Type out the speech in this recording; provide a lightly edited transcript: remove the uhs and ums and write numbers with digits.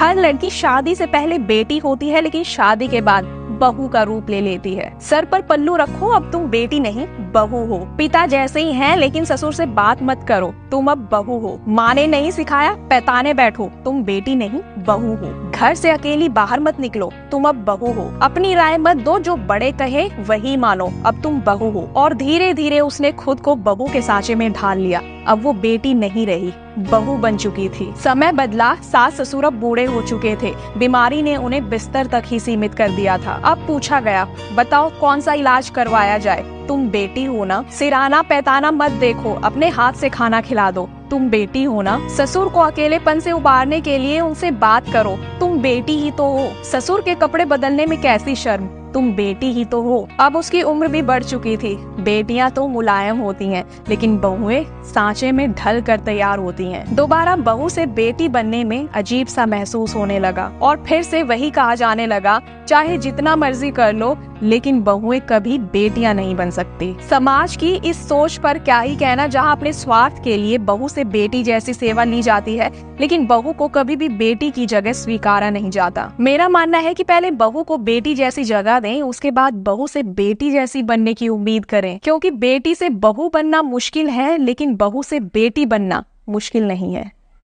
हर लड़की शादी से पहले बेटी होती है, लेकिन शादी के बाद बहू का रूप ले लेती है। सर पर पल्लू रखो, अब तुम बेटी नहीं बहू हो। पिता जैसे ही हैं, लेकिन ससुर से बात मत करो, तुम अब बहू हो। माँ ने नहीं सिखाया पैताने बैठो, तुम बेटी नहीं बहू हो। घर से अकेली बाहर मत निकलो, तुम अब बहू हो। अपनी राय मत दो, जो बड़े कहे वही मानो, अब तुम बहू हो। और धीरे धीरे उसने खुद को बहू के सांचे में ढाल लिया। अब वो बेटी नहीं रही, बहू बन चुकी थी। समय बदला, सास ससुर अब बूढ़े हो चुके थे। बीमारी ने उन्हें बिस्तर तक ही सीमित कर दिया था। अब पूछा गया, बताओ कौन सा इलाज करवाया जाए? तुम बेटी हो ना? सिराना पैताना मत देखो, अपने हाथ से खाना खिला दो, तुम बेटी हो ना? ससुर को अकेलेपन से उबारने के लिए उनसे बात करो, तुम बेटी ही तो हो। ससुर के कपड़े बदलने में कैसी शर्म, तुम बेटी ही तो हो। अब उसकी उम्र भी बढ़ चुकी थी। बेटियां तो मुलायम होती हैं, लेकिन बहुएं सांचे में ढल कर तैयार होती हैं। दोबारा बहू से बेटी बनने में अजीब सा महसूस होने लगा और फिर से वही कहा जाने लगा, चाहे जितना मर्जी कर लो, लेकिन बहुएं कभी बेटियां नहीं बन सकती। समाज की इस सोच पर क्या ही कहना, जहां अपने स्वार्थ के लिए बहू से बेटी जैसी सेवा ली जाती है, लेकिन बहू को कभी भी बेटी की जगह स्वीकारा नहीं जाता। मेरा मानना है कि पहले बहू को बेटी जैसी जगह दें, उसके बाद बहू से बेटी जैसी बनने की उम्मीद करें, क्योंकि बेटी से बहू बनना मुश्किल है, लेकिन बहू से बेटी बनना मुश्किल नहीं है।